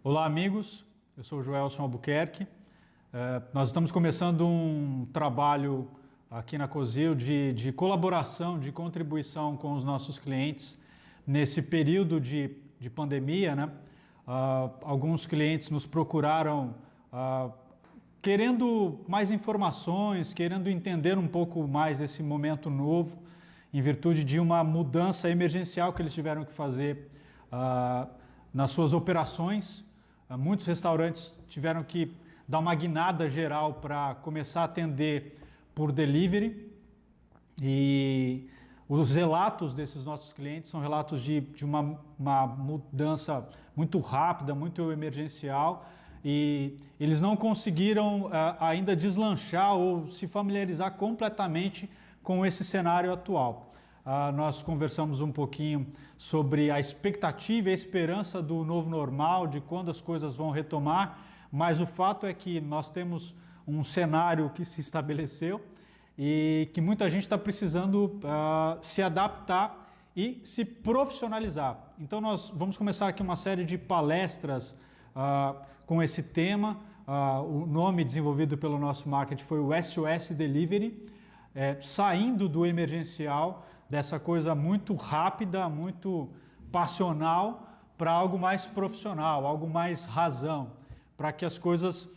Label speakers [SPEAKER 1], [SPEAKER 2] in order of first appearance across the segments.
[SPEAKER 1] Olá, amigos. Eu sou o Joelson Albuquerque. Nós estamos começando um trabalho aqui na Cozil de colaboração, de contribuição com os nossos clientes nesse período de pandemia, né? Alguns clientes nos procuraram querendo mais informações, querendo entender um pouco mais desse momento novo, em virtude de uma mudança emergencial que eles tiveram que fazer nas suas operações. Muitos restaurantes tiveram que dar uma guinada geral para começar a atender por delivery, e os relatos desses nossos clientes são relatos de uma mudança muito rápida, muito emergencial, e eles não conseguiram ainda deslanchar ou se familiarizar completamente com esse cenário atual. Nós conversamos um pouquinho sobre a expectativa e a esperança do novo normal, de quando as coisas vão retomar, mas o fato é que nós temos um cenário que se estabeleceu e que muita gente está precisando se adaptar e se profissionalizar. Então nós vamos começar aqui uma série de palestras com esse tema. O nome desenvolvido pelo nosso marketing foi o SOS Delivery, saindo do emergencial, dessa coisa muito rápida, muito passional, para algo mais profissional, algo mais razão, para que as coisas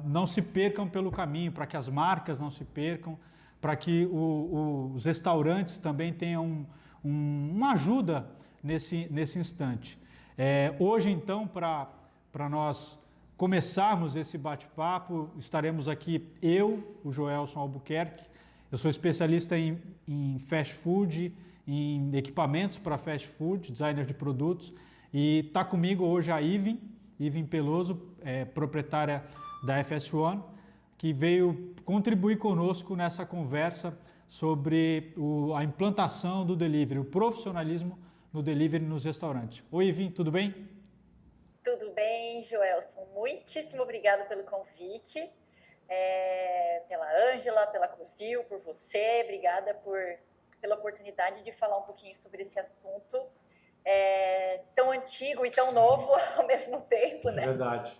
[SPEAKER 1] não se percam pelo caminho, para que as marcas não se percam, para que os restaurantes também tenham uma ajuda nesse instante. Hoje, então, para nós começarmos esse bate-papo, estaremos aqui eu, o Joelson Albuquerque. Eu sou especialista em fast food, em equipamentos para fast food, designer de produtos, e está comigo hoje a Ivin Peloso, proprietária da FS1, que veio contribuir conosco nessa conversa sobre a implantação do delivery, o profissionalismo no delivery nos restaurantes. Oi, Ivin, tudo bem?
[SPEAKER 2] Tudo bem, Joelson. Muitíssimo obrigada pelo convite. Pela Ângela, pela Cozil, por você, obrigada pela oportunidade de falar um pouquinho sobre esse assunto tão antigo e tão novo ao mesmo tempo, né?
[SPEAKER 1] É verdade.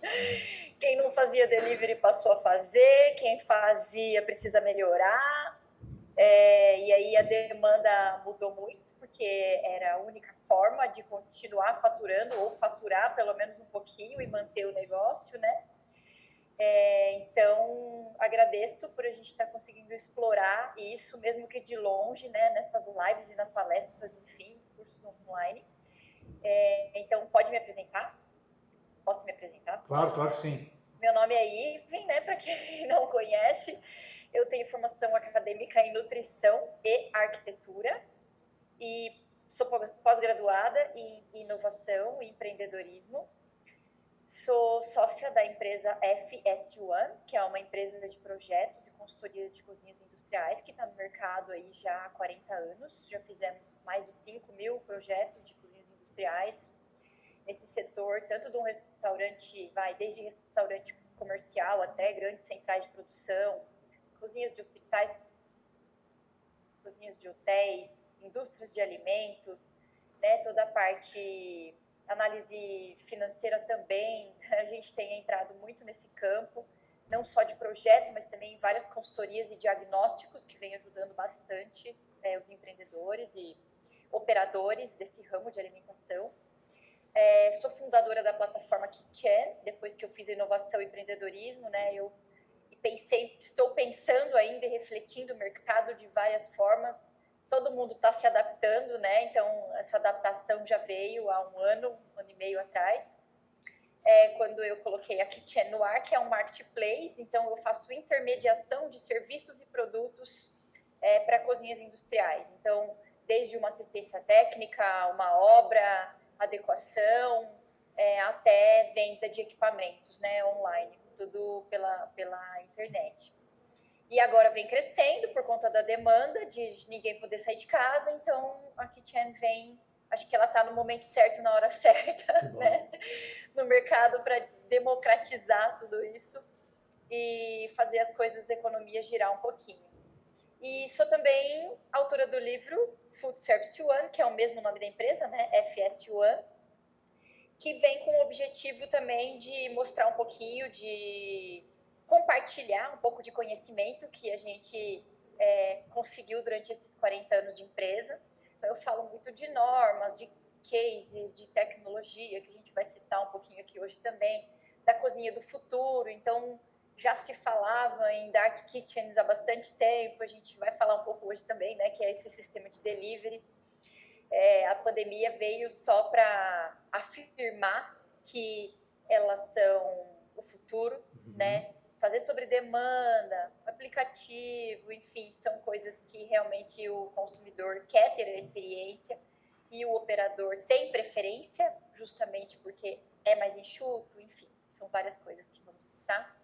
[SPEAKER 2] Quem não fazia delivery passou a fazer, quem fazia precisa melhorar, e aí a demanda mudou muito, porque era a única forma de continuar faturando ou faturar pelo menos um pouquinho e manter o negócio, né? Então, agradeço por a gente estar conseguindo explorar isso, mesmo que de longe, né, nessas lives e nas palestras, enfim, cursos online. Então, pode me apresentar? Posso me apresentar?
[SPEAKER 1] Claro, claro que sim.
[SPEAKER 2] Meu nome é Ivin, né, para quem não conhece. Eu tenho formação acadêmica em nutrição e arquitetura e sou pós-graduada em inovação e empreendedorismo. Sou sócia da empresa FS1, que é uma empresa de projetos e consultoria de cozinhas industriais, que está no mercado aí já há 40 anos. Já fizemos mais de 5.000 projetos de cozinhas industriais nesse setor, tanto de um restaurante, desde restaurante comercial até grandes centrais de produção, cozinhas de hospitais, cozinhas de hotéis, indústrias de alimentos, né, toda a parte análise financeira também. A gente tem entrado muito nesse campo, não só de projeto, mas também em várias consultorias e diagnósticos que vem ajudando bastante os empreendedores e operadores desse ramo de alimentação. Sou fundadora da plataforma Kitchen, depois que eu fiz inovação e empreendedorismo, né, eu estou pensando ainda e refletindo o mercado de várias formas. Todo mundo está se adaptando, né? Então, essa adaptação já veio há um ano e meio atrás, quando eu coloquei a Kitchen no ar, que é um marketplace. Então, eu faço intermediação de serviços e produtos para cozinhas industriais. Então, desde uma assistência técnica, uma obra, adequação, até venda de equipamentos, né, online, tudo pela internet. E agora vem crescendo por conta da demanda de ninguém poder sair de casa, então a Kitchen vem, acho que ela está no momento certo, na hora certa, né, no mercado, para democratizar tudo isso e fazer as coisas, a economia girar um pouquinho. E sou também autora do livro Food Service One, que é o mesmo nome da empresa, né, FS1, que vem com o objetivo também de mostrar um pouquinho, de compartilhar um pouco de conhecimento que a gente conseguiu durante esses 40 anos de empresa. Então, eu falo muito de normas, de cases, de tecnologia, que a gente vai citar um pouquinho aqui hoje também, da cozinha do futuro. Então, já se falava em dark kitchens há bastante tempo, a gente vai falar um pouco hoje também, né, que é esse sistema de delivery. A pandemia veio só para afirmar que elas são o futuro, né? Fazer sobre demanda, aplicativo, enfim, são coisas que realmente o consumidor quer ter a experiência e o operador tem preferência, justamente porque é mais enxuto, enfim, são várias coisas que vamos citar.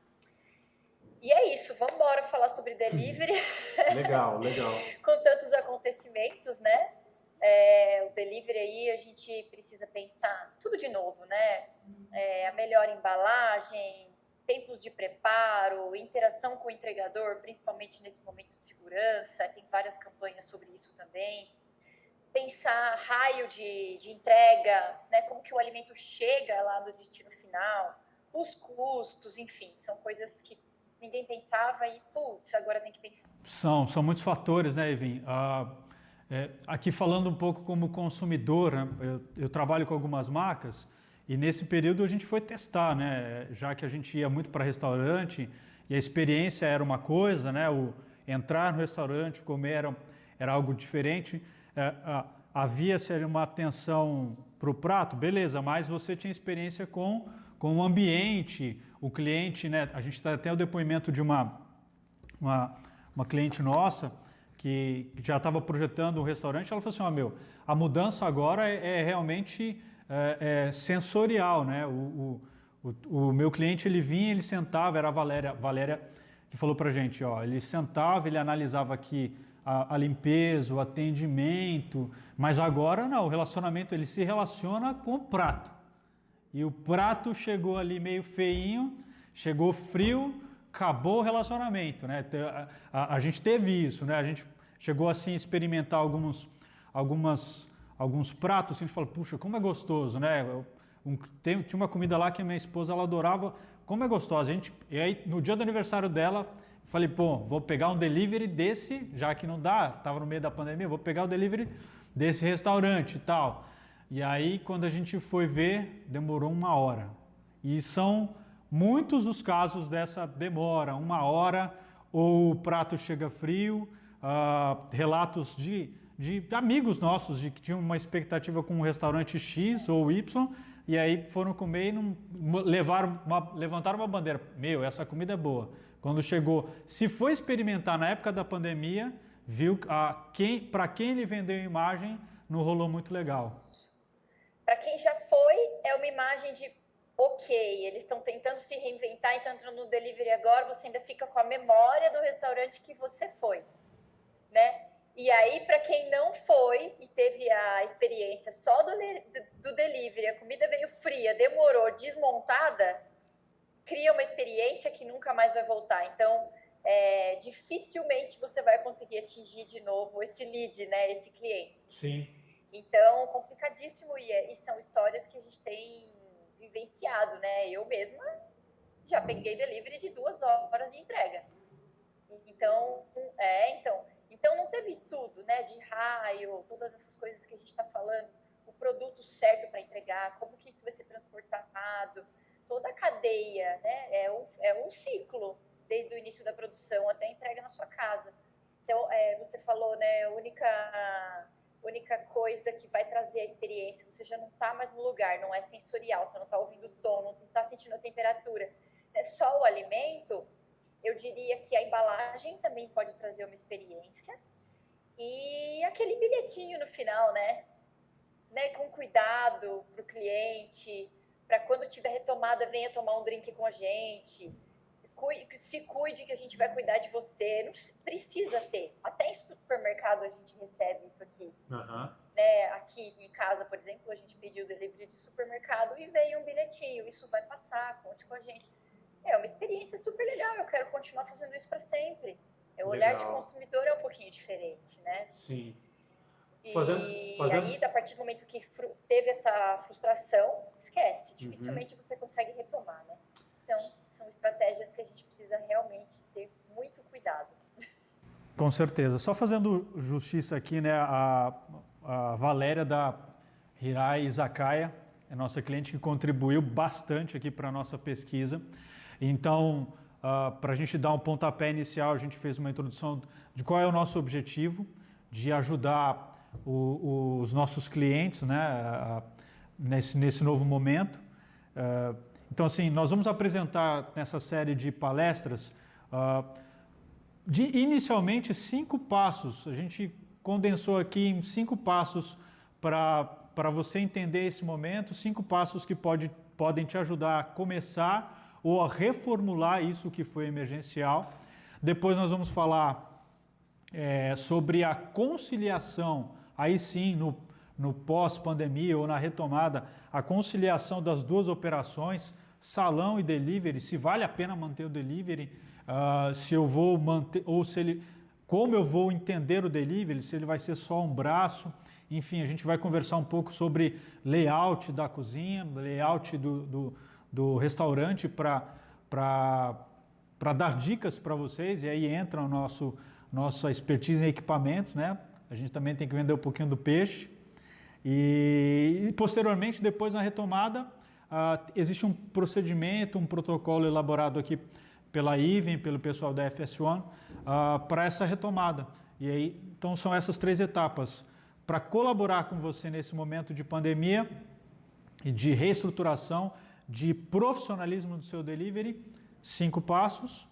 [SPEAKER 2] E é isso, vamos embora falar sobre delivery.
[SPEAKER 3] Legal, legal.
[SPEAKER 2] Com tantos acontecimentos, né? O delivery aí a gente precisa pensar tudo de novo, né? A melhor embalagem, tempos de preparo, interação com o entregador, principalmente nesse momento de segurança, tem várias campanhas sobre isso também. Pensar raio de entrega, né? Como que o alimento chega lá no destino final, os custos, enfim, são coisas que ninguém pensava e, putz, agora tem que pensar.
[SPEAKER 1] São muitos fatores, né, Evin? Aqui falando um pouco como consumidor, né, eu trabalho com algumas marcas e nesse período a gente foi testar, né, já que a gente ia muito para restaurante e a experiência era uma coisa, né, entrar no restaurante, comer era algo diferente, havia-se uma atenção para o prato, beleza, mas você tinha experiência com o ambiente, o cliente, né, a gente está até o depoimento de uma cliente nossa que já estava projetando um restaurante, ela falou assim, a mudança agora é realmente sensorial, né? O meu cliente, ele vinha, ele sentava, era a Valéria que falou pra gente, ele sentava, ele analisava aqui a limpeza, o atendimento, mas agora não, o relacionamento, ele se relaciona com o prato. E o prato chegou ali meio feinho, chegou frio, acabou o relacionamento, né? A gente teve isso, né? A gente chegou assim a experimentar alguns pratos, assim, a gente falou, puxa, como é gostoso, né? Tinha uma comida lá que a minha esposa ela adorava, como é gostosa. E aí, no dia do aniversário dela, eu falei, pô, vou pegar um delivery desse, já que não dá, estava no meio da pandemia, vou pegar o delivery desse restaurante e tal. E aí, quando a gente foi ver, demorou 1 hora. E são muitos os casos dessa demora, 1 hora, ou o prato chega frio, relatos de amigos nossos que tinham uma expectativa com um restaurante X ou Y, e aí foram comer e não levantaram uma bandeira. Essa comida é boa. Quando chegou, se foi experimentar na época da pandemia, viu para quem ele vendeu a imagem, não rolou muito legal.
[SPEAKER 2] Para quem já foi, é uma imagem de ok, eles estão tentando se reinventar e estão entrando no delivery agora, você ainda fica com a memória do restaurante que você foi, né? E aí, para quem não foi e teve a experiência só do delivery, a comida veio fria, demorou, desmontada, cria uma experiência que nunca mais vai voltar. Então, dificilmente você vai conseguir atingir de novo esse lead, né? Esse cliente.
[SPEAKER 3] Sim.
[SPEAKER 2] Então, complicadíssimo e são histórias que a gente tem vivenciado, né? Eu mesma já peguei delivery de 2 horas de entrega. Então não teve estudo, né? De raio, todas essas coisas que a gente está falando, o produto certo para entregar, como que isso vai ser transportado, toda a cadeia, né? É um ciclo, desde o início da produção até a entrega na sua casa. Então, você falou, né? A única coisa que vai trazer a experiência, você já não está mais no lugar, não é sensorial, você não está ouvindo o som, não está sentindo a temperatura. É só o alimento. Eu diria que a embalagem também pode trazer uma experiência e aquele bilhetinho no final, né? Com cuidado para o cliente, para quando tiver retomada, venha tomar um drink com a gente. Se cuide que a gente vai cuidar de você. Não precisa ter. Até em supermercado a gente recebe isso aqui.
[SPEAKER 3] Uhum.
[SPEAKER 2] Né? Aqui em casa, por exemplo, a gente pediu delivery de supermercado e veio um bilhetinho. Isso vai passar, conte com a gente. É uma experiência super legal. Eu quero continuar fazendo isso para sempre. O olhar de consumidor é um pouquinho diferente, né?
[SPEAKER 3] Sim.
[SPEAKER 2] E aí, a partir do momento que teve essa frustração, esquece. Dificilmente você consegue retomar, né? Então, são estratégias que a gente precisa realmente ter muito cuidado.
[SPEAKER 1] Com certeza. Só fazendo justiça aqui, né? A Valéria da Hirai Izakaya é nossa cliente que contribuiu bastante aqui para a nossa pesquisa. Então, para a gente dar um pontapé inicial, a gente fez uma introdução de qual é o nosso objetivo, de ajudar os nossos clientes, né, nesse novo momento. Então, assim, nós vamos apresentar nessa série de palestras inicialmente 5 passos. A gente condensou aqui em 5 passos para você entender esse momento, 5 passos que podem te ajudar a começar ou a reformular isso que foi emergencial. Depois nós vamos falar sobre a conciliação, aí sim, no pós-pandemia ou na retomada, a conciliação das duas operações, salão e delivery, se vale a pena manter o delivery, se eu vou manter, ou como eu vou entender o delivery, se ele vai ser só um braço. Enfim, a gente vai conversar um pouco sobre layout da cozinha, layout do restaurante para dar dicas para vocês, e aí entra o nossa expertise em equipamentos, né? A gente também tem que vender um pouquinho do peixe. E posteriormente, depois na retomada, existe um procedimento, um protocolo elaborado aqui pela IVEN, pelo pessoal da FS1, para essa retomada. E aí, então são essas 3 etapas. Para colaborar com você nesse momento de pandemia e de reestruturação, de profissionalismo do seu delivery, 5 passos.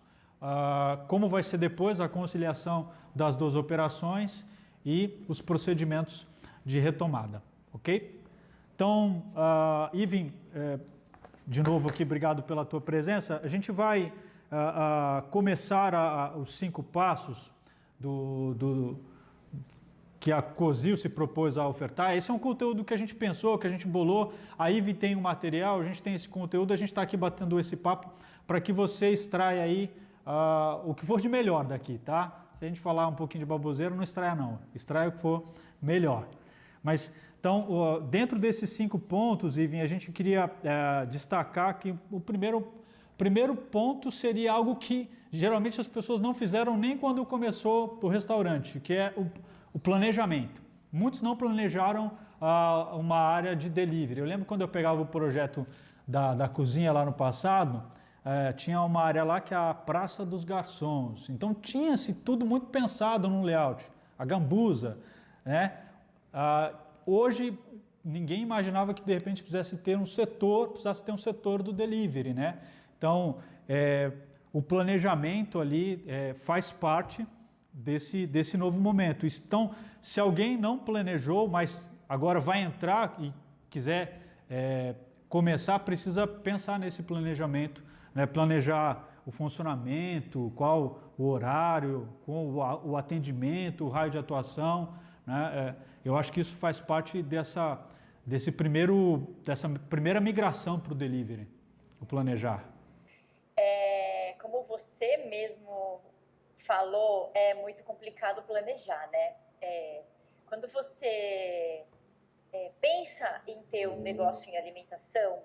[SPEAKER 1] Como vai ser depois a conciliação das 2 operações e os procedimentos de retomada, ok? Então, Ivan, de novo aqui, obrigado pela tua presença. A gente vai começar os 5 passos que a COSIL se propôs a ofertar. Esse é um conteúdo que a gente pensou, que a gente bolou. A IVE tem um material, a gente tem esse conteúdo, a gente está aqui batendo esse papo para que você extraia aí o que for de melhor daqui, tá? Se a gente falar um pouquinho de baboseiro, não extraia não, extraia o que for melhor. Mas, então, dentro desses 5 pontos, Ivan, a gente queria destacar que o primeiro ponto seria algo que geralmente as pessoas não fizeram nem quando começou o restaurante, que é o planejamento. Muitos não planejaram uma área de delivery. Eu lembro quando eu pegava o projeto da cozinha lá no passado, tinha uma área lá que é a Praça dos Garçons. Então tinha-se tudo muito pensado no layout. A gambuza, né? Hoje ninguém imaginava que de repente precisasse ter um setor do delivery, né? Então o planejamento ali faz parte desse novo momento. Então, se alguém não planejou, mas agora vai entrar e quiser começar, precisa pensar nesse planejamento, né? Planejar o funcionamento, qual o horário, o atendimento, o raio de atuação, né? Eu acho que isso faz parte dessa primeira migração para o delivery, o planejar.
[SPEAKER 2] Como você mesmo falou, é muito complicado planejar, né? Quando você pensa em ter um negócio em alimentação,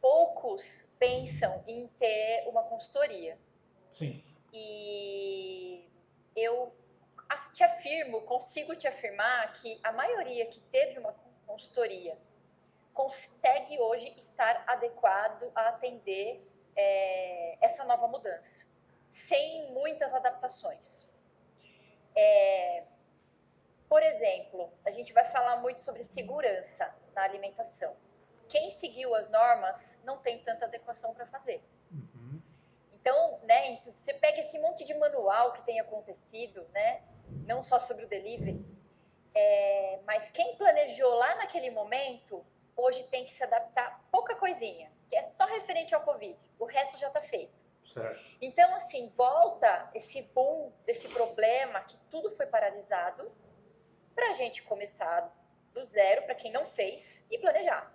[SPEAKER 2] poucos pensam em ter uma consultoria.
[SPEAKER 3] Sim.
[SPEAKER 2] E eu consigo te afirmar que a maioria que teve uma consultoria consegue hoje estar adequado a atender essa nova mudança, sem muitas adaptações. Por exemplo, a gente vai falar muito sobre segurança na alimentação. Quem seguiu as normas não tem tanta adequação para fazer.
[SPEAKER 3] Uhum.
[SPEAKER 2] Então, né, você pega esse monte de manual que tem acontecido, né, não só sobre o delivery, mas quem planejou lá naquele momento, hoje tem que se adaptar pouca coisinha, que é só referente ao Covid, o resto já está feito.
[SPEAKER 3] Certo.
[SPEAKER 2] Então, assim, volta esse boom desse problema que tudo foi paralisado, para a gente começar do zero, para quem não fez, e planejar.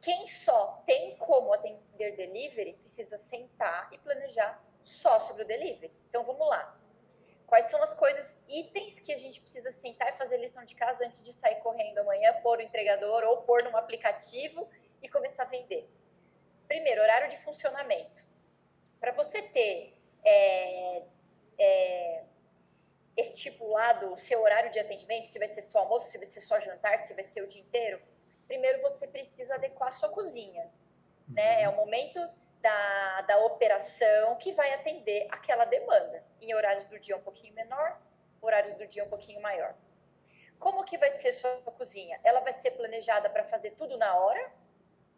[SPEAKER 2] Quem só tem como atender delivery, precisa sentar e planejar só sobre o delivery. Então, vamos lá. Quais são as coisas, itens que a gente precisa sentar e fazer lição de casa antes de sair correndo amanhã, pôr no entregador ou pôr num aplicativo e começar a vender? Primeiro, horário de funcionamento. Para você ter estipulado o seu horário de atendimento, se vai ser só almoço, se vai ser só jantar, se vai ser o dia inteiro, primeiro você precisa adequar a sua cozinha, né? É o momento da operação que vai atender aquela demanda, em horários do dia um pouquinho menor, horários do dia um pouquinho maior. Como que vai ser sua cozinha? Ela vai ser planejada para fazer tudo na hora,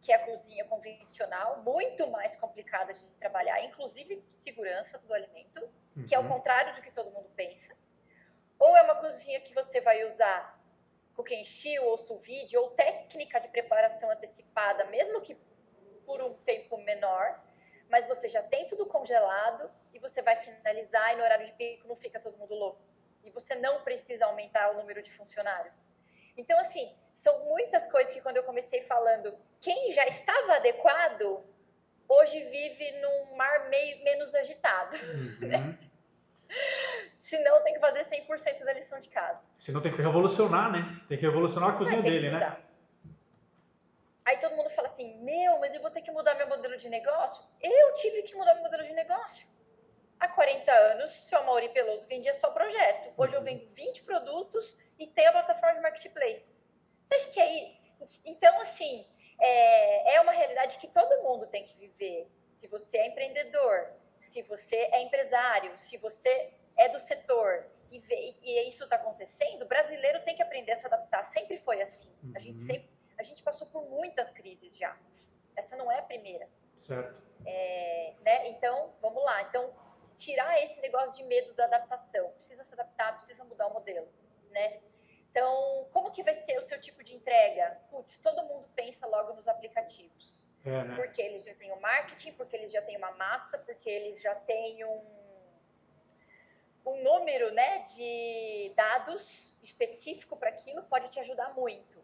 [SPEAKER 2] que é a cozinha convencional, muito mais complicada de trabalhar, inclusive segurança do alimento, que é o contrário do que todo mundo pensa. Ou é uma cozinha que você vai usar cook and chill, ou sous vide, ou técnica de preparação antecipada, mesmo que por um tempo menor, mas você já tem tudo congelado e você vai finalizar e no horário de pico não fica todo mundo louco. E você não precisa aumentar o número de funcionários. Então, assim, são muitas coisas que quando eu comecei falando, quem já estava adequado, hoje vive num mar menos agitado. Né? Senão tem que fazer 100% da lição de casa.
[SPEAKER 4] Senão tem que revolucionar, né? Tem que revolucionar a cozinha dele, né?
[SPEAKER 2] Aí todo mundo fala assim, mas eu vou ter que mudar meu modelo de negócio? Eu tive que mudar meu modelo de negócio. Há 40 anos, o seu Amaury Peloso vendia só projeto. Hoje eu vendo 20 produtos e tenho a plataforma de marketplace. Você acha que aí... Então, assim, é uma realidade que todo mundo tem que viver. Se você é empreendedor, se você é empresário, se você é do setor e isso está acontecendo, o brasileiro tem que aprender a se adaptar. Sempre foi assim. A gente passou por muitas crises já. Essa não é a primeira.
[SPEAKER 4] Certo.
[SPEAKER 2] Né? Então, vamos lá. Então, tirar esse negócio de medo da adaptação. Precisa se adaptar, precisa mudar o modelo, né? Então, como que vai ser o seu tipo de entrega? Putz, todo mundo pensa logo nos aplicativos.
[SPEAKER 4] Né?
[SPEAKER 2] Porque eles já têm o marketing, porque eles já têm uma massa, porque eles já têm um número, né, de dados específico para aquilo, pode te ajudar muito.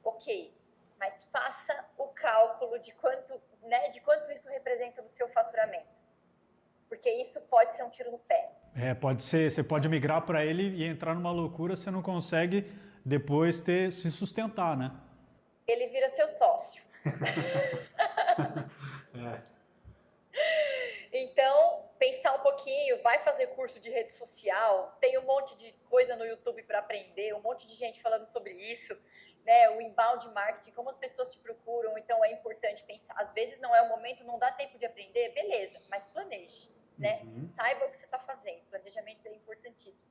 [SPEAKER 2] Ok, mas faça o cálculo de quanto isso representa no seu faturamento. Porque isso pode ser um tiro no pé.
[SPEAKER 1] Pode ser, você pode migrar para ele e entrar numa loucura, você não consegue depois se sustentar, né?
[SPEAKER 2] Ele vira seu sócio. Então, pensar um pouquinho, vai fazer curso de rede social, tem um monte de coisa no YouTube para aprender, um monte de gente falando sobre isso, né? O inbound marketing, como as pessoas te procuram, então é importante pensar. Às vezes não é o momento, não dá tempo de aprender, beleza, mas planeje. Né? Saiba o que você está fazendo. Planejamento é importantíssimo.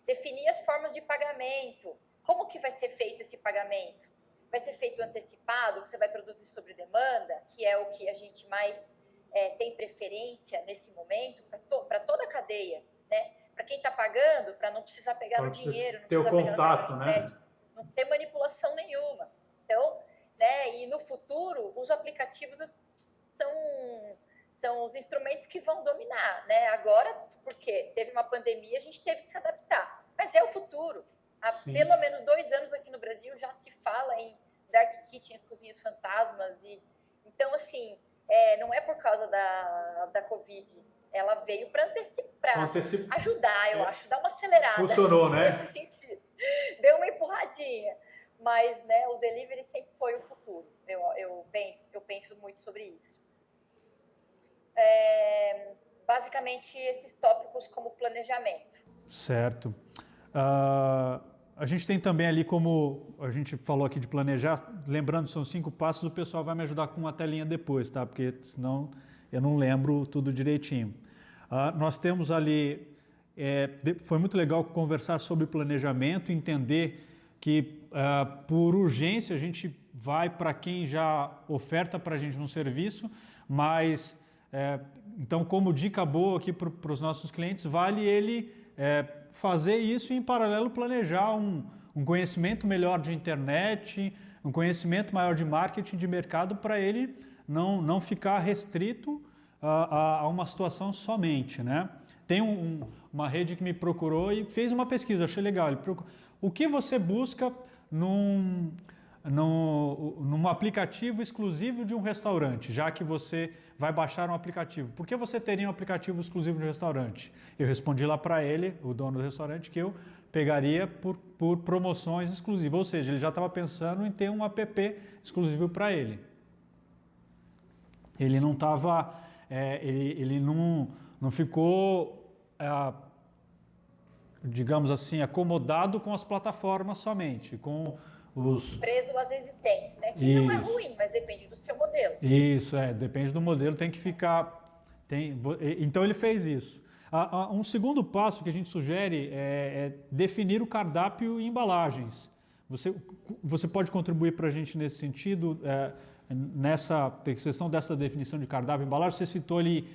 [SPEAKER 2] Definir as formas de pagamento. Como que vai ser feito esse pagamento? Vai ser feito antecipado, que você vai produzir sobre demanda, que é o que a gente mais tem preferência nesse momento, para toda a cadeia. Né? Para quem está pagando, para não precisar pegar no dinheiro, não
[SPEAKER 4] ter o
[SPEAKER 2] precisar
[SPEAKER 4] contato,
[SPEAKER 2] pegar no
[SPEAKER 4] né?
[SPEAKER 2] não ter manipulação nenhuma. Então, né? E no futuro, os aplicativos são os instrumentos que vão dominar, né? Agora, porque teve uma pandemia, a gente teve que se adaptar. Mas é o futuro. Há pelo menos 2 anos aqui no Brasil já se fala em dark kitchens, cozinhas fantasmas. Então, assim, não é por causa da Covid. Ela veio para ajudar, eu acho, dar uma acelerada.
[SPEAKER 4] Funcionou, né?
[SPEAKER 2] Nesse sentido. Deu uma empurradinha. Mas, né, o delivery sempre foi o futuro. Eu penso muito sobre isso. Basicamente esses tópicos como planejamento.
[SPEAKER 1] Certo. A gente tem também ali, como a gente falou aqui de planejar, lembrando, são 5 passos, o pessoal vai me ajudar com uma telinha depois, tá? Porque senão eu não lembro tudo direitinho. Nós temos ali, foi muito legal conversar sobre planejamento, entender que por urgência a gente vai para quem já oferta para a gente um serviço, mas então, como dica boa aqui para os nossos clientes, vale ele fazer isso e, em paralelo, planejar um conhecimento melhor de internet, um conhecimento maior de marketing, de mercado, para ele não ficar restrito a uma situação somente, né? Tem uma rede que me procurou e fez uma pesquisa, achei legal. O que você busca num aplicativo exclusivo de um restaurante, já que você vai baixar um aplicativo? Por que você teria um aplicativo exclusivo de um restaurante? Eu respondi lá para ele, o dono do restaurante, que eu pegaria por promoções exclusivas, ou seja, ele já estava pensando em ter um app exclusivo para ele. Ele não estava, ele não ficou, digamos assim, acomodado com as plataformas somente, com os...
[SPEAKER 2] Preso às existentes, né? Que não é ruim, mas depende do seu modelo.
[SPEAKER 1] Isso, depende do modelo, tem que ficar... Então ele fez isso. Um segundo passo que a gente sugere é definir o cardápio e embalagens. Você pode contribuir para a gente nesse sentido, nessa questão dessa definição de cardápio e embalagem? Você citou ali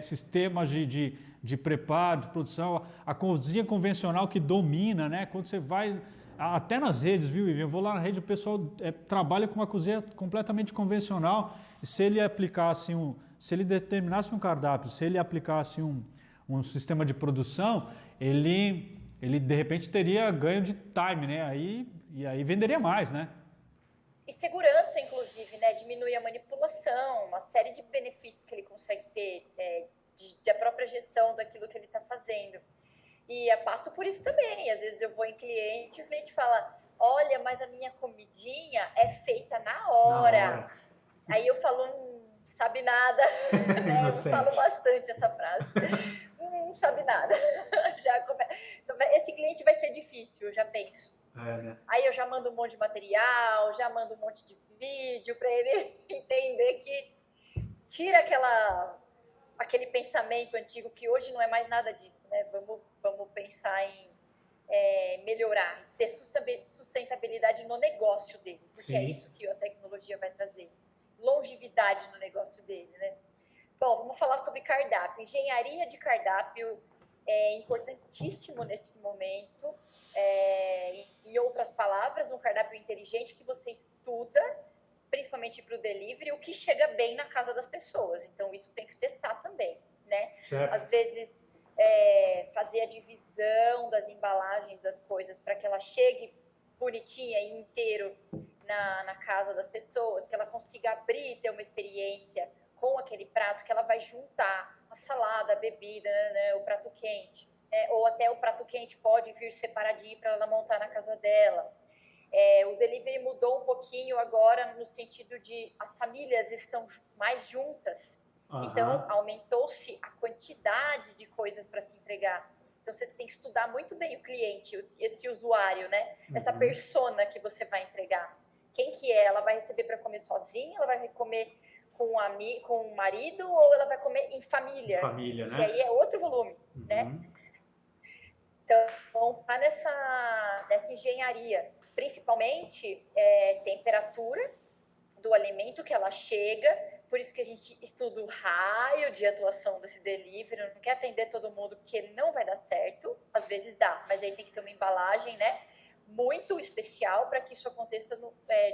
[SPEAKER 1] sistemas de preparo, de produção, a cozinha convencional que domina, né? Quando você vai... Até nas redes, viu, Ivan? Eu vou lá na rede, o pessoal trabalha com uma cozinha completamente convencional. E se ele aplicasse se ele determinasse um cardápio, se ele aplicasse um sistema de produção, ele de repente teria ganho de time, né? E aí venderia mais, né?
[SPEAKER 2] E segurança, inclusive, né? Diminui a manipulação, uma série de benefícios que ele consegue ter da própria gestão daquilo que ele está fazendo. E eu passo por isso também. Às vezes eu vou em cliente e o cliente fala: olha, mas a minha comidinha é feita na hora. Aí eu falo: não sabe nada. Né? Eu falo bastante essa frase. Não sabe nada. Então, esse cliente vai ser difícil, eu já penso.
[SPEAKER 3] Né?
[SPEAKER 2] Aí eu já mando um monte de material, já mando um monte de vídeo para ele entender que tira aquele pensamento antigo, que hoje não é mais nada disso, né? Vamos pensar em melhorar, ter sustentabilidade no negócio dele, porque
[SPEAKER 3] Sim.
[SPEAKER 2] é isso que a tecnologia vai trazer. Longevidade no negócio dele, né? Bom, vamos falar sobre cardápio. Engenharia de cardápio é importantíssimo nesse momento. Em outras palavras, um cardápio inteligente que você estuda, principalmente para o delivery, o que chega bem na casa das pessoas. Então, isso tem que testar também, né?
[SPEAKER 3] Certo.
[SPEAKER 2] Às vezes, fazer a divisão das embalagens das coisas para que ela chegue bonitinha e inteiro na casa das pessoas, que ela consiga abrir e ter uma experiência com aquele prato, que ela vai juntar a salada, a bebida, né, o prato quente. Ou até o prato quente pode vir separadinho para ela montar na casa dela. O delivery mudou um pouquinho agora no sentido de as famílias estão mais juntas.
[SPEAKER 3] Uhum.
[SPEAKER 2] Então, aumentou-se a quantidade de coisas para se entregar. Então, você tem que estudar muito bem o cliente, esse usuário, né? Essa persona que você vai entregar. Quem que é? Ela vai receber para comer sozinha? Ela vai comer com o marido? Ou ela vai comer em família?
[SPEAKER 3] Família, né?
[SPEAKER 2] Que aí é outro volume, né? Então, tá nessa engenharia. Principalmente temperatura do alimento que ela chega, por isso que a gente estuda o raio de atuação desse delivery, não quer atender todo mundo porque não vai dar certo, às vezes dá, mas aí tem que ter uma embalagem, né, muito especial para que isso aconteça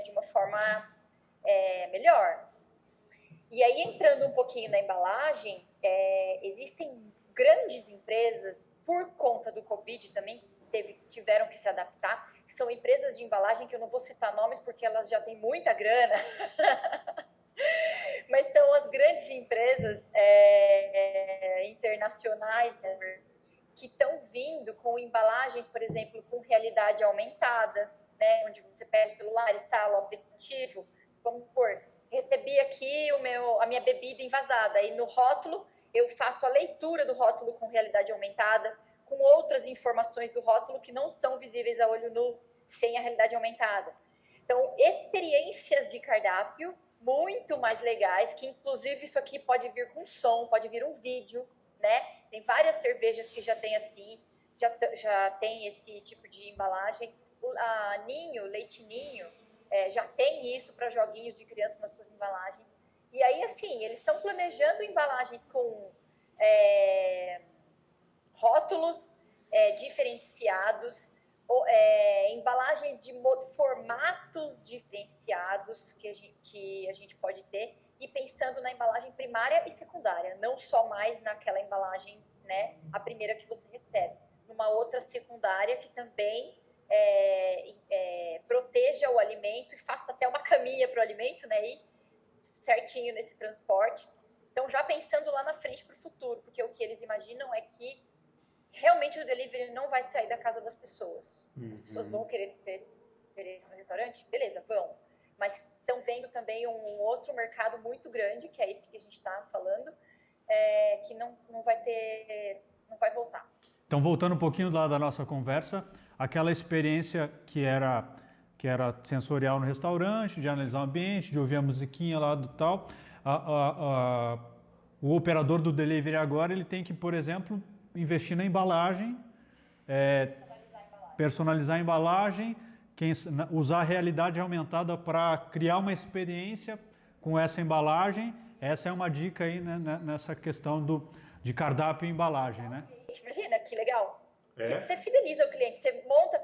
[SPEAKER 2] de uma forma melhor. E aí, entrando um pouquinho na embalagem, existem grandes empresas, por conta do Covid também, tiveram que se adaptar, que são empresas de embalagem que eu não vou citar nomes porque elas já têm muita grana, mas são as grandes empresas internacionais, né, que estão vindo com embalagens, por exemplo, com realidade aumentada, né, onde você pega o celular, instala o aplicativo, vamos pôr, recebi aqui a minha bebida envasada, e no rótulo eu faço a leitura do rótulo com realidade aumentada, com outras informações do rótulo que não são visíveis a olho nu, sem a realidade aumentada. Então, experiências de cardápio muito mais legais, que inclusive isso aqui pode vir com som, pode vir um vídeo, né? Tem várias cervejas que já tem assim, já tem esse tipo de embalagem. A Ninho, Leite Ninho, já tem isso para joguinhos de criança nas suas embalagens. E aí, assim, eles estão planejando embalagens com rótulos diferenciados, embalagens de formatos diferenciados que a gente pode ter, e pensando na embalagem primária e secundária, não só mais naquela embalagem, né, a primeira que você recebe, numa outra secundária que também proteja o alimento e faça até uma caminha para o alimento, né? E certinho nesse transporte. Então, já pensando lá na frente para o futuro, porque o que eles imaginam é que realmente o delivery não vai sair da casa das pessoas. As pessoas vão querer ter isso no restaurante? Beleza, vão. Mas estão vendo também um outro mercado muito grande, que é esse que a gente está falando, que não vai voltar.
[SPEAKER 1] Então, voltando um pouquinho lá da nossa conversa, aquela experiência que era sensorial no restaurante, de analisar o ambiente, de ouvir a musiquinha lá do tal, o operador do delivery agora, ele tem que, por exemplo, investir na embalagem, personalizar a embalagem, usar a realidade aumentada para criar uma experiência com essa embalagem. Essa é uma dica aí, né, nessa questão de cardápio e embalagem, né?
[SPEAKER 2] Imagina, que legal. Você fideliza o cliente, você monta...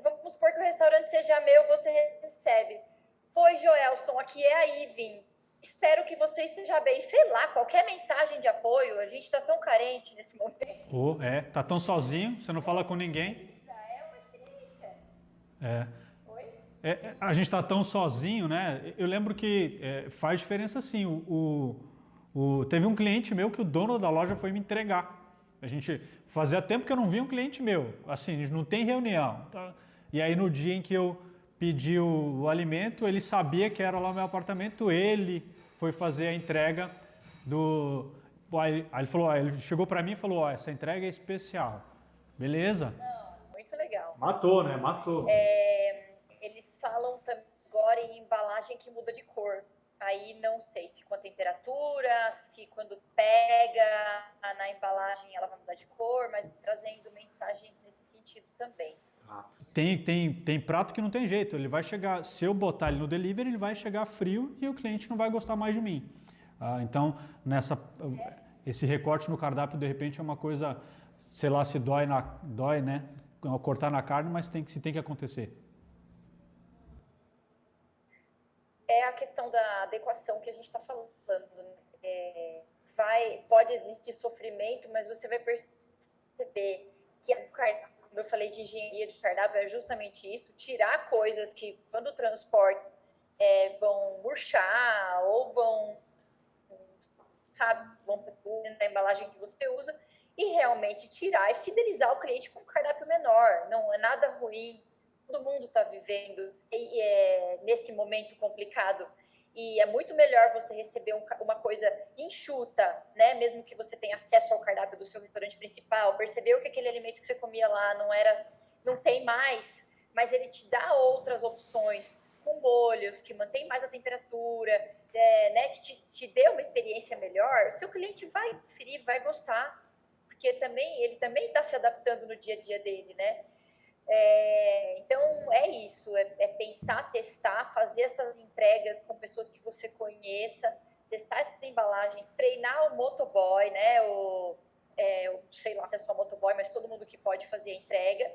[SPEAKER 2] vamos supor que o restaurante seja meu, você recebe. Oi, Joelson, aqui é a Ivin. Espero que você esteja bem. Sei lá, qualquer mensagem de apoio, a gente está tão carente nesse momento.
[SPEAKER 1] Tá tão sozinho, você não fala com ninguém.
[SPEAKER 2] É uma experiência. Oi?
[SPEAKER 1] A gente está tão sozinho, né? Eu lembro que faz diferença sim. Teve um cliente meu que o dono da loja foi me entregar. A gente fazia tempo que eu não via um cliente meu. Assim, a gente não tem reunião. Tá? E aí no dia em que eu pedi o alimento, ele sabia que era lá no meu apartamento, ele foi fazer a entrega do... Aí ele falou, ele chegou para mim e falou, essa entrega é especial. Beleza?
[SPEAKER 2] Não, muito legal.
[SPEAKER 4] Matou, né? Matou.
[SPEAKER 2] Eles falam agora em embalagem que muda de cor. Aí não sei se com a temperatura, se quando pega na embalagem ela vai mudar de cor, mas trazendo mensagens nesse sentido também.
[SPEAKER 1] Tem prato que não tem jeito, ele vai chegar, se eu botar ele no delivery, ele vai chegar frio e o cliente não vai gostar mais de mim. Então, esse recorte no cardápio, de repente, é uma coisa, sei lá, se dói, né? Cortar na carne, mas tem que acontecer.
[SPEAKER 2] É a questão da adequação que a gente está falando. Pode existir sofrimento, mas você vai perceber que quando eu falei de engenharia de cardápio, é justamente isso, tirar coisas que, quando transportam, vão murchar ou vão na embalagem que você usa, e realmente tirar e fidelizar o cliente com um cardápio menor. Não é nada ruim. Todo mundo está vivendo nesse momento complicado e é muito melhor você receber uma coisa enxuta, né? Mesmo que você tenha acesso ao cardápio do seu restaurante principal, percebeu que aquele alimento que você comia lá não tem mais, mas ele te dá outras opções com molhos, que mantém mais a temperatura, né? Que te dê uma experiência melhor. O seu cliente vai preferir, vai gostar, porque ele também está se adaptando no dia a dia dele, né? Então é isso, é pensar, testar, fazer essas entregas com pessoas que você conheça, testar essas embalagens, treinar o motoboy, né? Sei lá se é só motoboy, mas todo mundo que pode fazer a entrega,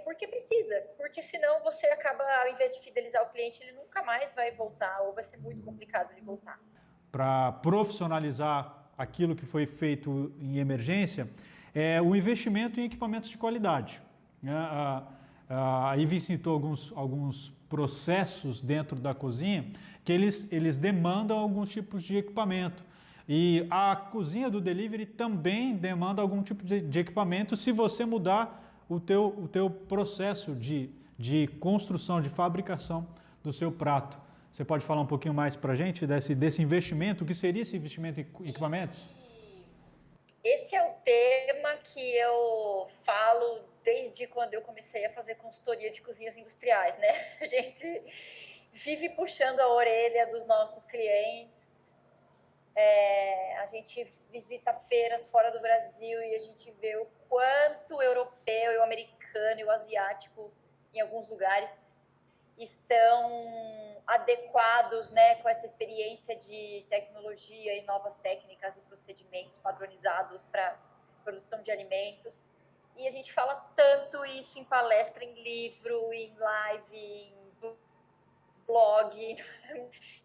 [SPEAKER 2] porque precisa, porque senão você acaba, ao invés de fidelizar o cliente, ele nunca mais vai voltar ou vai ser muito complicado ele voltar.
[SPEAKER 1] Para profissionalizar aquilo que foi feito em emergência, o investimento em equipamentos de qualidade. A Ivy citou alguns processos dentro da cozinha que eles demandam alguns tipos de equipamento. E a cozinha do delivery também demanda algum tipo de equipamento se você mudar o teu processo de construção, de fabricação do seu prato. Você pode falar um pouquinho mais para a gente desse investimento? O que seria esse investimento em equipamentos?
[SPEAKER 2] Esse é o tema que eu falo desde quando eu comecei a fazer consultoria de cozinhas industriais, né? A gente vive puxando a orelha dos nossos clientes. A gente visita feiras fora do Brasil e a gente vê o quanto o europeu, o americano e o asiático, em alguns lugares, estão adequados, né, com essa experiência de tecnologia e novas técnicas e procedimentos padronizados para produção de alimentos. E a gente fala tanto isso em palestra, em livro, em live, em blog,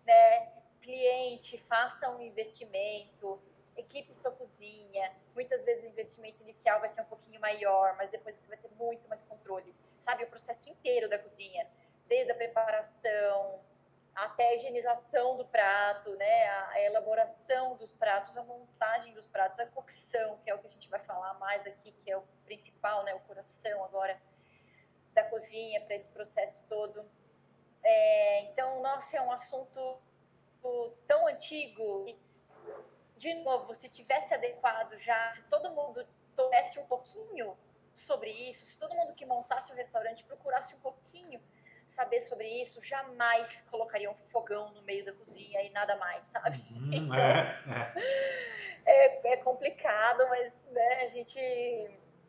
[SPEAKER 2] né? Cliente, faça um investimento, equipe sua cozinha. Muitas vezes o investimento inicial vai ser um pouquinho maior, mas depois você vai ter muito mais controle. Sabe, o processo inteiro da cozinha, desde a preparação até a higienização do prato, né, a elaboração dos pratos, a montagem dos pratos, a cocção, que é o que a gente vai falar mais aqui, que é o principal, né, o coração agora da cozinha para esse processo todo. Então, nossa, é um assunto tão antigo. De novo, se tivesse adequado já, se todo mundo soubesse um pouquinho sobre isso, se todo mundo que montasse o restaurante procurasse um pouquinho saber sobre isso, jamais colocaria um fogão no meio da cozinha e nada mais, sabe? Então, é complicado, mas né, a gente,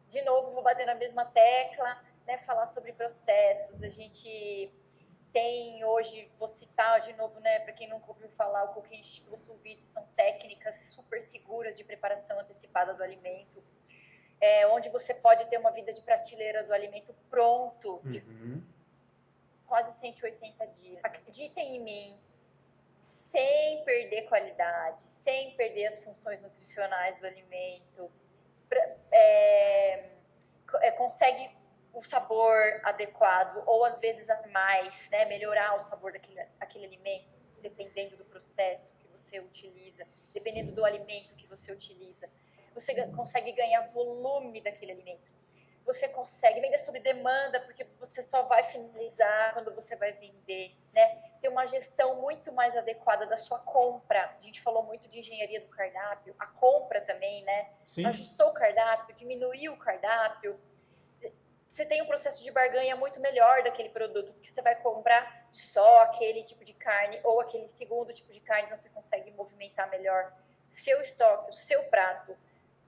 [SPEAKER 2] de novo, vou bater na mesma tecla, né, falar sobre processos. A gente tem hoje, vou citar de novo, né, para quem nunca ouviu falar, o cooking estilo sous vide são técnicas super seguras de preparação antecipada do alimento, onde você pode ter uma vida de prateleira do alimento pronto, de quase 180 dias. Acreditem em mim, sem perder qualidade, sem perder as funções nutricionais do alimento, consegue o sabor adequado, ou às vezes mais, né, melhorar o sabor daquele alimento, dependendo do processo que você utiliza, dependendo do alimento que você utiliza. Você consegue ganhar volume daquele alimento. Você consegue vender sob demanda, porque você só vai finalizar quando você vai vender, né? Ter uma gestão muito mais adequada da sua compra. A gente falou muito de engenharia do cardápio, a compra também, né?
[SPEAKER 4] Sim.
[SPEAKER 2] Ajustou o cardápio, diminuiu o cardápio. Você tem um processo de barganha muito melhor daquele produto, porque você vai comprar só aquele tipo de carne ou aquele segundo tipo de carne, então você consegue movimentar melhor seu estoque, o seu prato,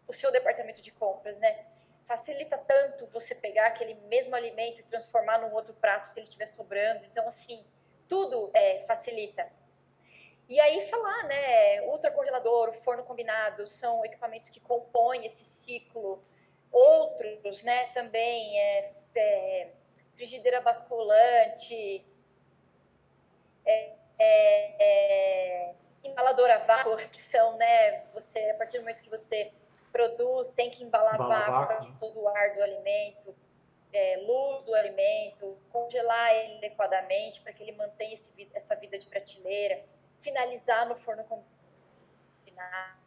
[SPEAKER 2] o seu departamento de compras, né? Facilita tanto você pegar aquele mesmo alimento e transformar num outro prato se ele estiver sobrando. Então, assim, tudo facilita. E aí falar, né, ultracongelador, o forno combinado, são equipamentos que compõem esse ciclo. Outros, né, também, frigideira basculante, embaladora a vácuo, que são, né, você, a partir do momento que você produz, tem que embalar vácuo para todo o ar do alimento, luz do alimento, congelar ele adequadamente para que ele mantenha essa vida de prateleira, finalizar no forno combinado,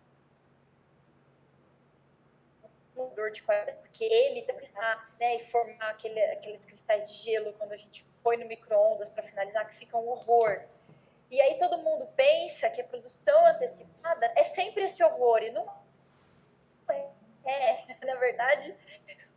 [SPEAKER 2] dor de qualidade, porque ele tem que estar, né, e formar aqueles cristais de gelo quando a gente põe no micro-ondas para finalizar, que fica um horror. E aí todo mundo pensa que a produção antecipada é sempre esse horror, e não é. Na verdade,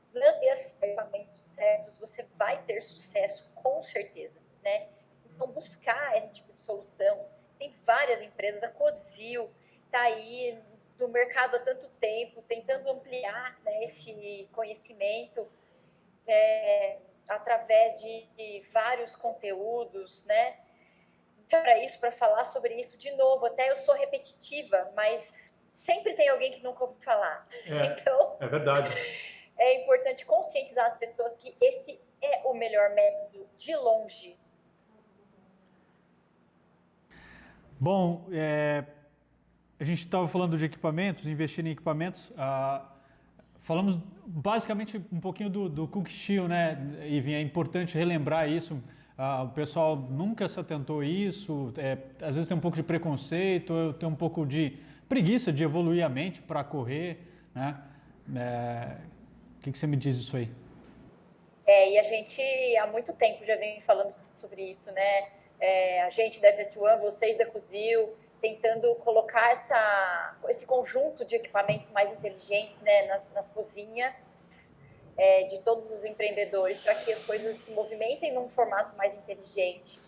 [SPEAKER 2] usando esses equipamentos certos, você vai ter sucesso, com certeza, né? Então, buscar esse tipo de solução. Tem várias empresas, a Cozil está aí no mercado há tanto tempo, tentando ampliar, né, esse conhecimento através de vários conteúdos, né? Para isso, para falar sobre isso de novo, até eu sou repetitiva, mas sempre tem alguém que nunca ouviu falar. Então,
[SPEAKER 4] é verdade.
[SPEAKER 2] É importante conscientizar as pessoas que esse é o melhor método de longe.
[SPEAKER 1] Bom, a gente estava falando de equipamentos, investir em equipamentos. Falamos basicamente um pouquinho do Cook Shield, né, Ivy? É importante relembrar isso. O pessoal nunca se atentou a isso. Às vezes tem um pouco de preconceito, tem um pouco de preguiça de evoluir a mente para correr, né? O que você me diz isso aí?
[SPEAKER 2] E a gente há muito tempo já vem falando sobre isso, né? A gente da FS1, vocês da Cozil, tentando colocar esse conjunto de equipamentos mais inteligentes, né, nas cozinhas de todos os empreendedores, para que as coisas se movimentem num formato mais inteligente.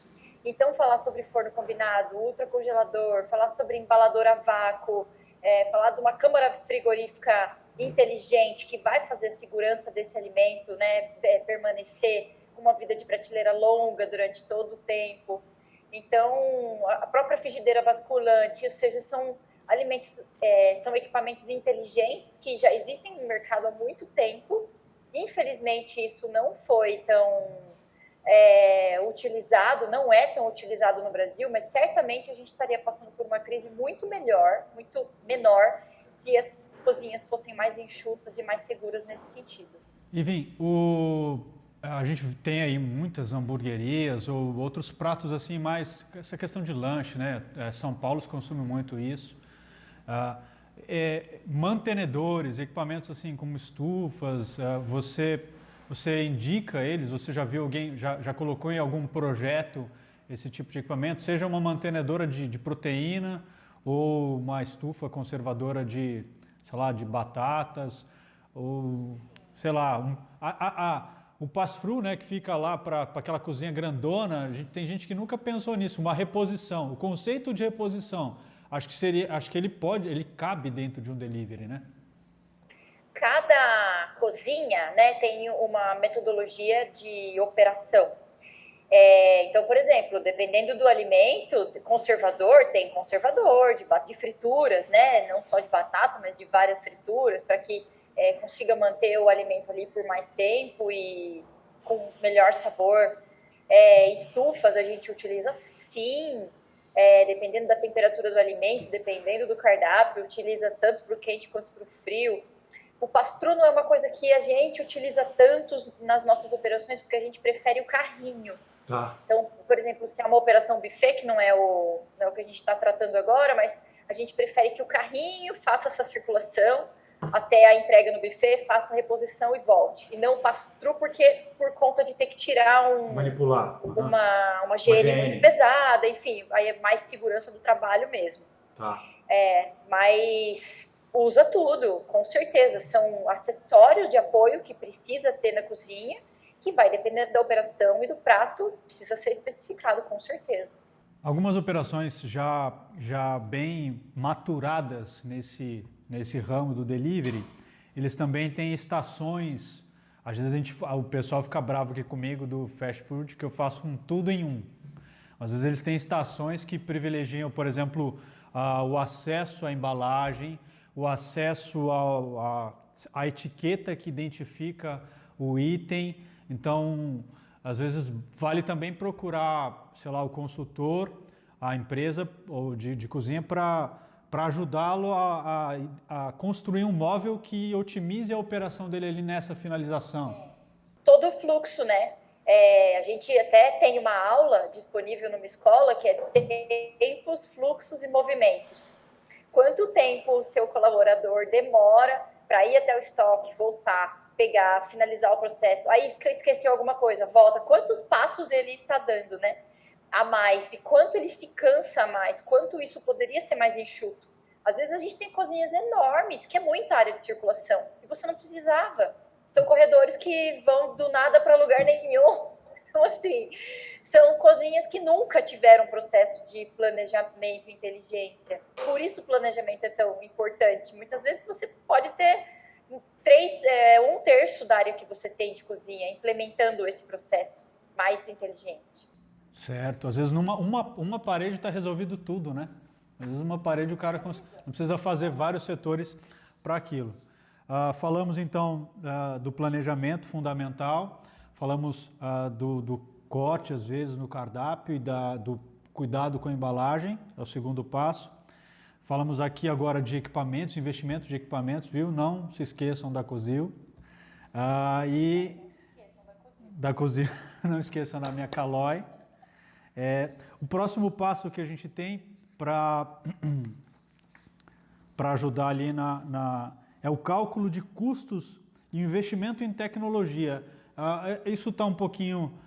[SPEAKER 2] Então, falar sobre forno combinado, ultracongelador, falar sobre embalador a vácuo, falar de uma câmara frigorífica inteligente que vai fazer a segurança desse alimento, né, permanecer com uma vida de prateleira longa durante todo o tempo. Então, a própria frigideira basculante, ou seja, são alimentos, são equipamentos inteligentes que já existem no mercado há muito tempo. Infelizmente, isso não foi tão utilizado, não é tão utilizado no Brasil, mas certamente a gente estaria passando por uma crise muito menor se as cozinhas fossem mais enxutas e mais seguras nesse sentido.
[SPEAKER 1] Ivi, a gente tem aí muitas hamburguerias ou outros pratos assim, mais essa questão de lanche, né? São Paulo consome muito isso. Mantenedores, equipamentos assim como estufas, você indica eles? Você já viu alguém, já colocou em algum projeto esse tipo de equipamento? Seja uma mantenedora de proteína ou uma estufa conservadora de, sei lá, de batatas ou, sei lá, o pass-through, né, que fica lá para aquela cozinha grandona. Tem gente que nunca pensou nisso, uma reposição. O conceito de reposição, acho que ele cabe dentro de um delivery, né?
[SPEAKER 2] Cada cozinha, né, tem uma metodologia de operação. Então, por exemplo, dependendo do alimento, tem conservador de frituras, né, não só de batata, mas de várias frituras, para que consiga manter o alimento ali por mais tempo e com melhor sabor. Estufas a gente utiliza sim, dependendo da temperatura do alimento, dependendo do cardápio, utiliza tanto para o quente quanto para o frio. O pass-through não é uma coisa que a gente utiliza tanto nas nossas operações, porque a gente prefere o carrinho. Então, por exemplo, se é uma operação buffet, que não é o que a gente está tratando agora, mas a gente prefere que o carrinho faça essa circulação até a entrega no buffet, faça a reposição e volte. E não pass-through por conta de ter que tirar
[SPEAKER 3] manipular
[SPEAKER 2] uma GN muito pesada, enfim, aí é mais segurança do trabalho mesmo. Mas usa tudo, com certeza. São acessórios de apoio que precisa ter na cozinha, que vai depender da operação e do prato, precisa ser especificado, com certeza.
[SPEAKER 1] Algumas operações já bem maturadas nesse ramo do delivery, eles também têm estações. Às vezes o pessoal fica bravo aqui comigo do fast food, que eu faço um tudo em um. Às vezes eles têm estações que privilegiam, por exemplo, o acesso à embalagem, o acesso à etiqueta que identifica o item. Então, às vezes vale também procurar, sei lá, o consultor, a empresa ou de cozinha para ajudá-lo a construir um móvel que otimize a operação dele ali nessa finalização.
[SPEAKER 2] Todo o fluxo, né? A gente até tem uma aula disponível numa escola que é tempos, fluxos e movimentos. Quanto tempo o seu colaborador demora para ir até o estoque, voltar, pegar, finalizar o processo. Aí esqueceu alguma coisa, volta. Quantos passos ele está dando, né? A mais. E quanto ele se cansa a mais. Quanto isso poderia ser mais enxuto. Às vezes a gente tem cozinhas enormes, que é muita área de circulação. E você não precisava. São corredores que vão do nada para lugar nenhum. Então, assim, são cozinhas que nunca tiveram processo de planejamento e inteligência. Por isso o planejamento é tão importante. Muitas vezes você pode ter 1/3 da área que você tem de cozinha implementando esse processo mais inteligente.
[SPEAKER 1] Certo. Às vezes uma parede está resolvido tudo, né? Às vezes uma parede o cara não precisa fazer vários setores para aquilo. Falamos então do planejamento fundamental, falamos do corte às vezes no cardápio e do cuidado com a embalagem, é o segundo passo. Falamos aqui agora de equipamentos, investimento de equipamentos, viu? Não se esqueçam da Cozil. E da Cozil, não esqueçam da minha Caloi. O próximo passo que a gente tem para ajudar ali é o cálculo de custos e investimento em tecnologia. Isso está um pouquinho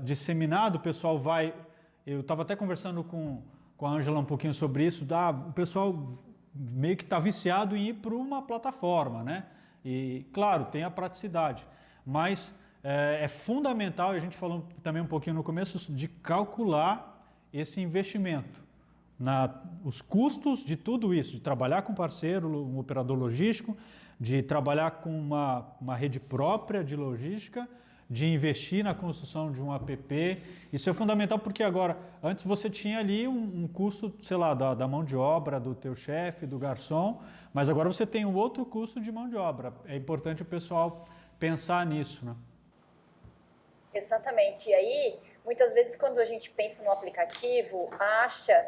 [SPEAKER 1] disseminado, o pessoal vai... Eu estava até conversando com a Ângela um pouquinho sobre isso, o pessoal meio que está viciado em ir para uma plataforma, né? E, claro, tem a praticidade, mas é fundamental, e a gente falou também um pouquinho no começo, de calcular esse investimento, os custos de tudo isso, de trabalhar com parceiro, um operador logístico, de trabalhar com uma rede própria de logística, de investir na construção de um app. Isso é fundamental porque agora, antes você tinha ali um custo, sei lá, da mão de obra, do teu chefe, do garçom, mas agora você tem um outro custo de mão de obra. É importante o pessoal pensar nisso, né?
[SPEAKER 2] Exatamente. E aí, muitas vezes quando a gente pensa no aplicativo, acha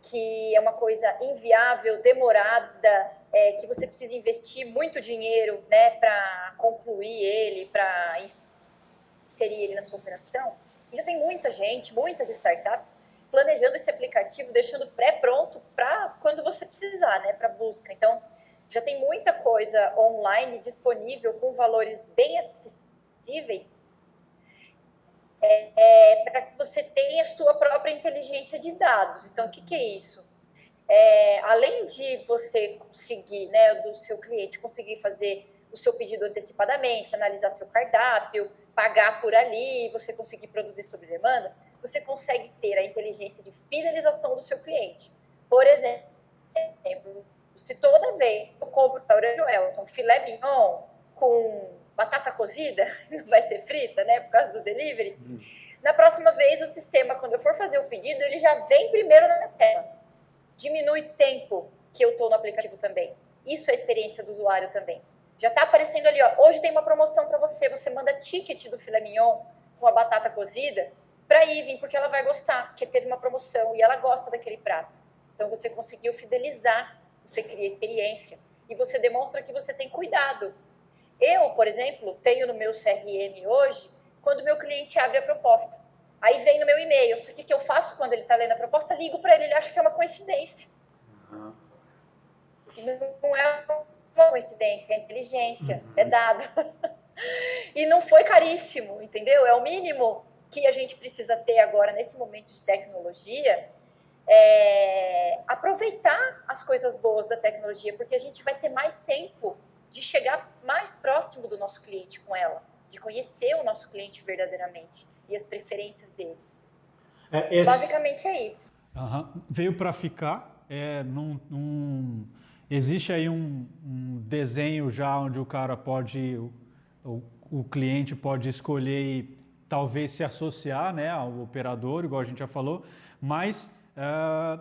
[SPEAKER 2] que é uma coisa inviável, demorada, que você precisa investir muito dinheiro, né, para concluir ele, para inserir ele na sua operação. E já tem muita gente, muitas startups, planejando esse aplicativo, deixando pré-pronto para quando você precisar, né, para busca. Então, já tem muita coisa online disponível com valores bem acessíveis para que você tenha a sua própria inteligência de dados. Então, o que é isso? Além de você conseguir, né, do seu cliente conseguir fazer o seu pedido antecipadamente, analisar seu cardápio, pagar por ali, você conseguir produzir sob demanda, você consegue ter a inteligência de fidelização do seu cliente. Por exemplo, se toda vez eu compro para o Joelson filé mignon com batata cozida, não vai ser frita, né, por causa do delivery, na próxima vez o sistema, quando eu for fazer o pedido, ele já vem primeiro na minha tela. Diminui o tempo que eu estou no aplicativo também. Isso é a experiência do usuário também. Já está aparecendo ali, ó, hoje tem uma promoção para você, você manda ticket do filé mignon com a batata cozida para a Ivy, porque ela vai gostar, porque teve uma promoção e ela gosta daquele prato. Então você conseguiu fidelizar, você cria experiência e você demonstra que você tem cuidado. Eu, por exemplo, tenho no meu CRM hoje, quando o meu cliente abre a proposta. Aí vem no meu e-mail. Só que o que eu faço quando ele está lendo a proposta? Ligo para ele, ele acha que é uma coincidência. Não é uma coincidência, é inteligência, é dado. E não foi caríssimo, entendeu? É o mínimo que a gente precisa ter agora, nesse momento de tecnologia, aproveitar as coisas boas da tecnologia, porque a gente vai ter mais tempo de chegar mais próximo do nosso cliente com ela, de conhecer o nosso cliente verdadeiramente e as preferências dele. Basicamente é isso.
[SPEAKER 1] Veio para ficar. Existe aí um desenho já onde o cara pode, o cliente pode escolher e talvez se associar, né, ao operador, igual a gente já falou, mas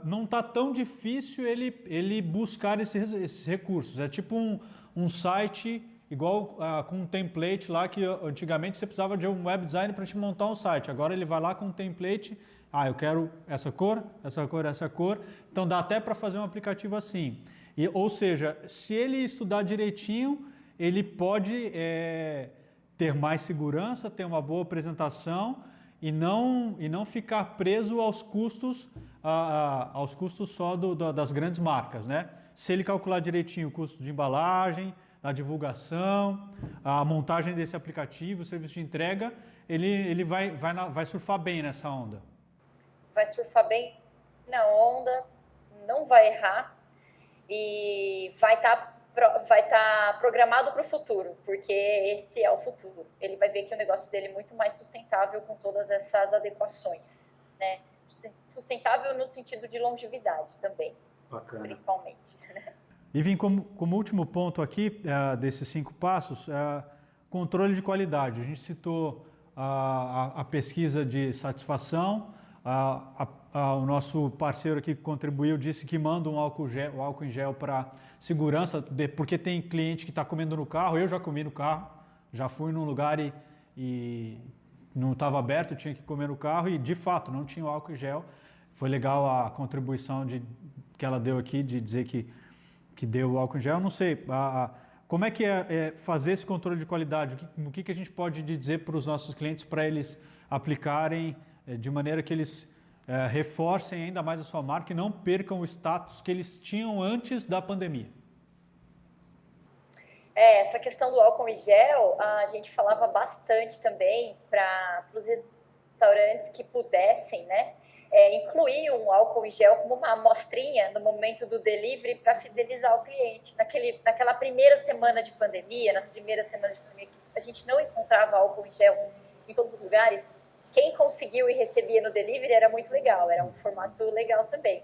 [SPEAKER 1] não está tão difícil ele buscar esses recursos. É tipo um site igual com um template lá que antigamente você precisava de um web designer para te montar um site. Agora ele vai lá com um template, eu quero essa cor, essa cor, essa cor. Então dá até para fazer um aplicativo assim. Ou seja, se ele estudar direitinho, ele pode ter mais segurança, ter uma boa apresentação e não ficar preso aos custos só das grandes marcas, né? Se ele calcular direitinho o custo de embalagem, a divulgação, a montagem desse aplicativo, o serviço de entrega, ele vai surfar bem nessa onda.
[SPEAKER 2] Vai surfar bem na onda, não vai errar e vai estar programado para o futuro, porque esse é o futuro. Ele vai ver que o negócio dele é muito mais sustentável com todas essas adequações, né? Sustentável no sentido de longevidade também,
[SPEAKER 3] Bacana.
[SPEAKER 2] Principalmente.
[SPEAKER 1] E vim como último ponto aqui desses 5 passos, controle de qualidade. A gente citou a pesquisa de satisfação, o nosso parceiro aqui que contribuiu disse que manda um álcool em gel para segurança, porque tem cliente que está comendo no carro. Eu já comi no carro, já fui num lugar e não estava aberto, tinha que comer no carro e de fato não tinha o álcool em gel. Foi legal a contribuição que ela deu aqui de dizer que deu o álcool em gel. Eu não sei, como é que é fazer esse controle de qualidade? O que a gente pode dizer para os nossos clientes para eles aplicarem de maneira que eles reforcem ainda mais a sua marca e não percam o status que eles tinham antes da pandemia?
[SPEAKER 2] Essa questão do álcool em gel, a gente falava bastante também para os restaurantes que pudessem, né, incluir um álcool em gel como uma amostrinha no momento do delivery para fidelizar o cliente. Naquela primeira semana de pandemia, nas primeiras semanas de pandemia, a gente não encontrava álcool em gel em todos os lugares. Quem conseguiu e recebia no delivery era muito legal, era um formato legal também.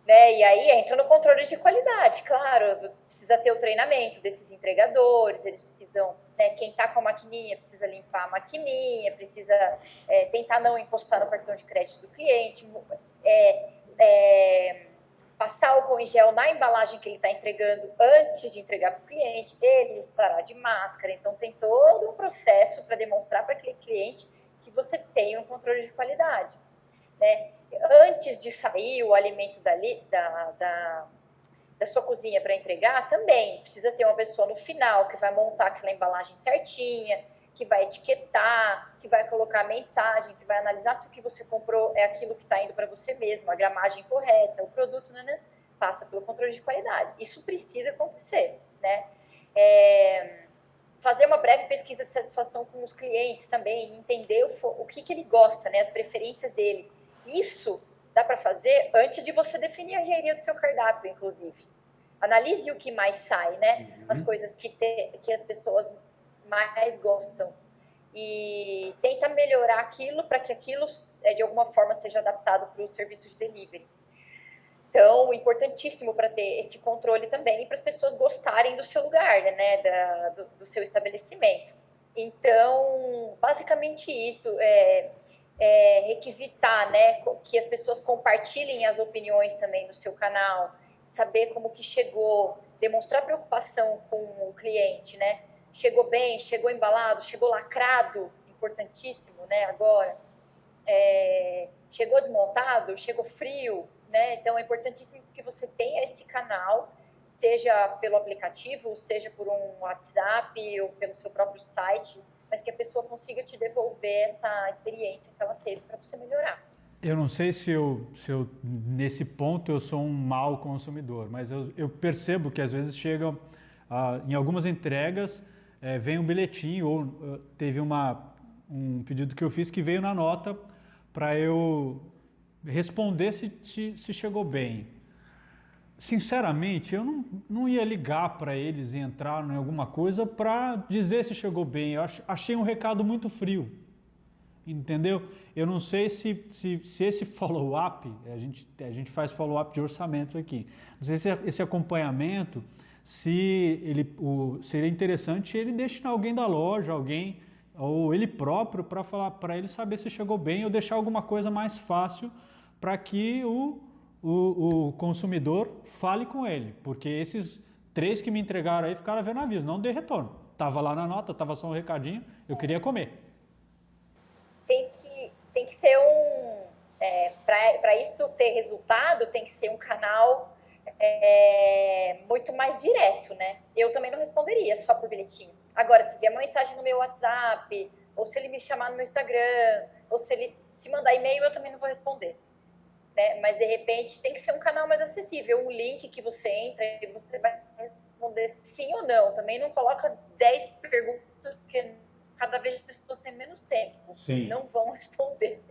[SPEAKER 2] Né? E aí entra no controle de qualidade, claro, precisa ter o treinamento desses entregadores, eles precisam, né, quem está com a maquininha precisa limpar a maquininha, precisa tentar não encostar no cartão de crédito do cliente, passar álcool em gel na embalagem que ele está entregando antes de entregar para o cliente, ele estará de máscara, então tem todo um processo para demonstrar para aquele cliente que você tem um controle de qualidade, né? Antes de sair o alimento da da sua cozinha para entregar, também precisa ter uma pessoa no final que vai montar aquela embalagem certinha, que vai etiquetar, que vai colocar a mensagem, que vai analisar se o que você comprou é aquilo que está indo para você mesmo, a gramagem correta, o produto, né, passa pelo controle de qualidade. Isso precisa acontecer, né? Fazer uma breve pesquisa de satisfação com os clientes também, entender o que ele gosta, né, as preferências dele. Isso dá para fazer antes de você definir a engenharia do seu cardápio, inclusive. Analise o que mais sai, né? As coisas que as pessoas mais gostam. E tenta melhorar aquilo para que aquilo, de alguma forma, seja adaptado para o serviço de delivery. Então, importantíssimo para ter esse controle também e para as pessoas gostarem do seu lugar, né? Do seu estabelecimento. Então, basicamente isso, requisitar, né, que as pessoas compartilhem as opiniões também no seu canal, saber como que chegou, demonstrar preocupação com o cliente, né? Chegou bem, chegou embalado, chegou lacrado, importantíssimo, né? Agora, chegou desmontado, chegou frio, né? Então, é importantíssimo que você tenha esse canal, seja pelo aplicativo, seja por um WhatsApp ou pelo seu próprio site, mas que a pessoa consiga te devolver essa experiência que ela teve para você melhorar.
[SPEAKER 1] Eu não sei se eu, nesse ponto, eu sou um mau consumidor, mas eu percebo que às vezes chegam, em algumas entregas, vem um bilhetinho, ou teve um pedido que eu fiz que veio na nota para eu responder se chegou bem. Sinceramente, eu não ia ligar para eles e entrar em alguma coisa para dizer se chegou bem. Eu achei um recado muito frio, entendeu? Eu não sei se esse follow-up, a gente faz follow-up de orçamentos aqui, não sei se esse acompanhamento, seria interessante ele deixar alguém da loja, alguém, ou ele próprio, para falar para ele saber se chegou bem ou deixar alguma coisa mais fácil para que o consumidor fale com ele, porque esses 3 que me entregaram aí ficaram vendo aviso, não dei retorno. Estava lá na nota, estava só um recadinho, eu queria comer.
[SPEAKER 2] Tem que ser para isso ter resultado, tem que ser um canal muito mais direto, né? Eu também não responderia só por bilhetinho. Agora, se vier uma mensagem no meu WhatsApp, ou se ele me chamar no meu Instagram, ou se ele se mandar e-mail, eu também não vou responder. Né? Mas, de repente, tem que ser um canal mais acessível, um link que você entra e você vai responder sim ou não. Também não coloca 10 perguntas, porque cada vez as pessoas têm menos tempo.
[SPEAKER 4] Sim.
[SPEAKER 2] Não vão responder.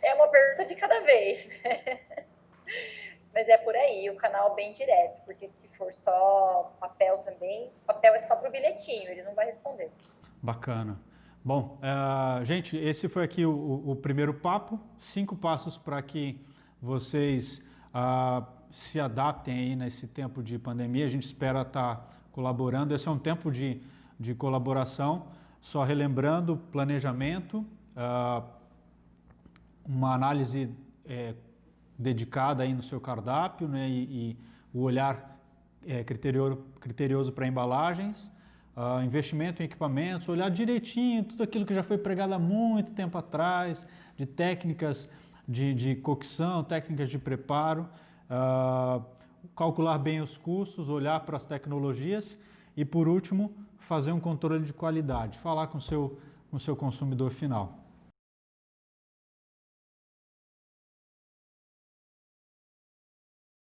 [SPEAKER 2] É uma pergunta de cada vez. Mas é por aí, o canal bem direto, porque se for só papel também, papel é só para o bilhetinho, ele não vai responder.
[SPEAKER 1] Bacana. Bom, gente, esse foi aqui o primeiro papo, 5 passos para que vocês se adaptem aí nesse tempo de pandemia. A gente espera estar colaborando, esse é um tempo de colaboração, só relembrando, planejamento, uma análise dedicada aí no seu cardápio, né, e o olhar criterioso para embalagens, investimento em equipamentos, olhar direitinho tudo aquilo que já foi pregado há muito tempo atrás, de técnicas de cocção, técnicas de preparo, calcular bem os custos, olhar para as tecnologias e, por último, fazer um controle de qualidade, falar com o seu consumidor final.